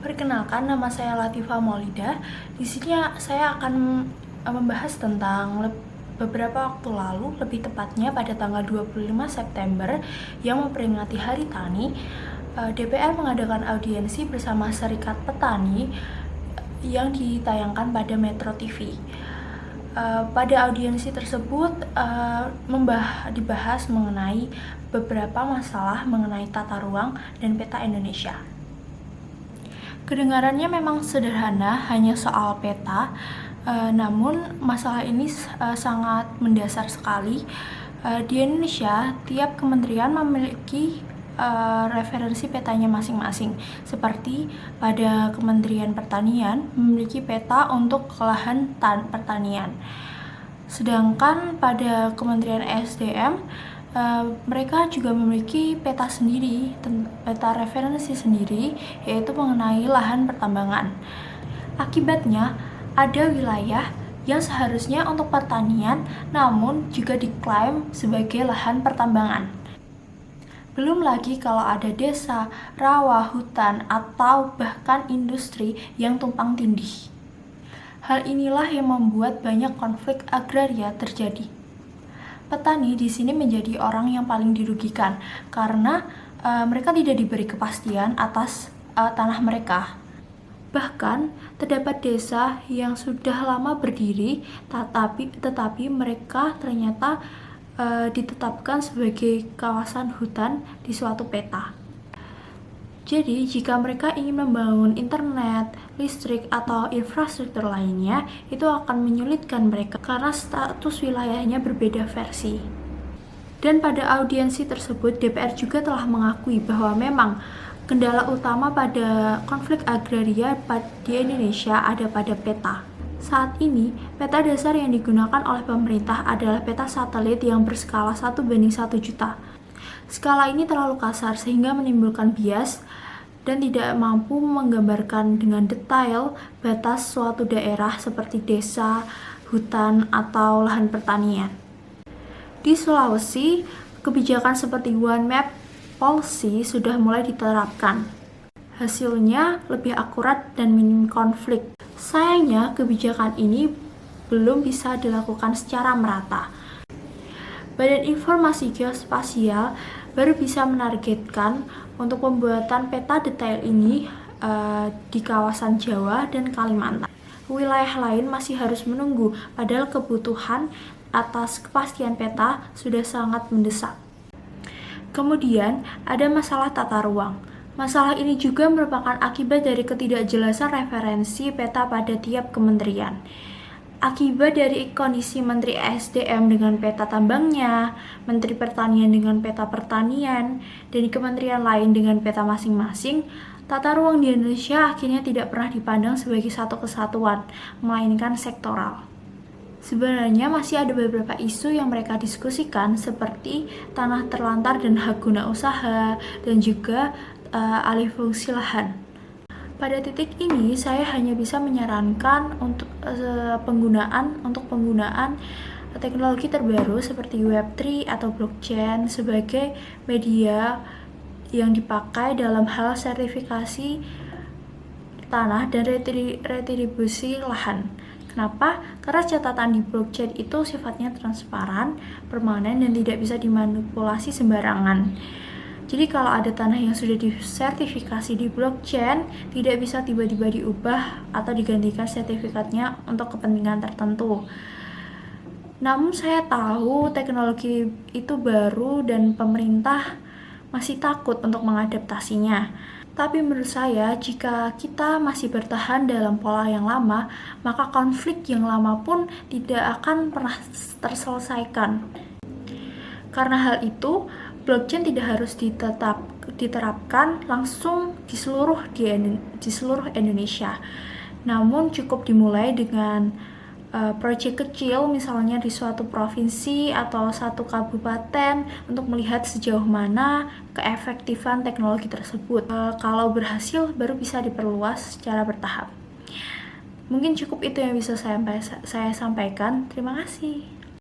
Perkenalkan, nama saya Latifah Maulida. Di sini saya akan membahas tentang beberapa waktu lalu, lebih tepatnya pada tanggal 25 September yang memperingati Hari Tani. DPR mengadakan audiensi bersama Serikat Petani yang ditayangkan pada Metro TV. Pada audiensi tersebut dibahas mengenai beberapa masalah mengenai tata ruang dan peta Indonesia. Kedengarannya memang sederhana, hanya soal peta, namun masalah ini sangat mendasar sekali. Di Indonesia, tiap kementerian memiliki referensi petanya masing-masing. Seperti pada Kementerian Pertanian memiliki peta untuk lahan pertanian. Sedangkan pada Kementerian SDM mereka juga memiliki peta sendiri, peta referensi sendiri, yaitu mengenai lahan pertambangan. Akibatnya, ada wilayah yang seharusnya untuk pertanian, namun juga diklaim sebagai lahan pertambangan. Belum lagi kalau ada desa, rawa, hutan, atau bahkan industri yang tumpang tindih. Hal inilah yang membuat banyak konflik agraria terjadi. Petani di sini menjadi orang yang paling dirugikan karena mereka tidak diberi kepastian atas tanah mereka. Bahkan terdapat desa yang sudah lama berdiri, tetapi mereka ternyata ditetapkan sebagai kawasan hutan di suatu peta. Jadi, jika mereka ingin membangun internet, listrik, atau infrastruktur lainnya, itu akan menyulitkan mereka karena status wilayahnya berbeda versi. Dan pada audiensi tersebut, DPR juga telah mengakui bahwa memang kendala utama pada konflik agraria di Indonesia ada pada peta. Saat ini, peta dasar yang digunakan oleh pemerintah adalah peta satelit yang berskala 1:1 juta. Skala ini terlalu kasar sehingga menimbulkan bias dan tidak mampu menggambarkan dengan detail batas suatu daerah seperti desa, hutan, atau lahan pertanian. Di Sulawesi, kebijakan seperti One Map Policy sudah mulai diterapkan. Hasilnya lebih akurat dan minim konflik. Sayangnya, kebijakan ini belum bisa dilakukan secara merata. Badan Informasi Geospasial baru bisa menargetkan untuk pembuatan peta detail ini di kawasan Jawa dan Kalimantan. Wilayah lain masih harus menunggu, padahal kebutuhan atas kepastian peta sudah sangat mendesak. Kemudian, ada masalah tata ruang. Masalah ini juga merupakan akibat dari ketidakjelasan referensi peta pada tiap kementerian. Akibat dari kondisi Menteri SDM dengan peta tambangnya, Menteri Pertanian dengan peta pertanian, dan di kementerian lain dengan peta masing-masing, tata ruang di Indonesia akhirnya tidak pernah dipandang sebagai satu kesatuan, melainkan sektoral. Sebenarnya masih ada beberapa isu yang mereka diskusikan seperti tanah terlantar dan hak guna usaha, dan juga alih fungsi lahan. Pada titik ini, saya hanya bisa menyarankan untuk penggunaan teknologi terbaru seperti Web3 atau blockchain sebagai media yang dipakai dalam hal sertifikasi tanah dan retribusi lahan. Kenapa? Karena catatan di blockchain itu sifatnya transparan, permanen, dan tidak bisa dimanipulasi sembarangan. Jadi kalau ada tanah yang sudah disertifikasi di blockchain, tidak bisa tiba-tiba diubah atau digantikan sertifikatnya untuk kepentingan tertentu. Namun saya tahu teknologi itu baru dan pemerintah masih takut untuk mengadaptasinya. Tapi menurut saya, jika kita masih bertahan dalam pola yang lama, maka konflik yang lama pun tidak akan pernah terselesaikan. Karena hal itu, blockchain tidak harus diterapkan langsung di seluruh Indonesia. Namun cukup dimulai dengan proyek kecil, misalnya di suatu provinsi atau satu kabupaten, untuk melihat sejauh mana keefektifan teknologi tersebut. Kalau berhasil, baru bisa diperluas secara bertahap. Mungkin cukup itu yang bisa saya sampaikan. Terima kasih.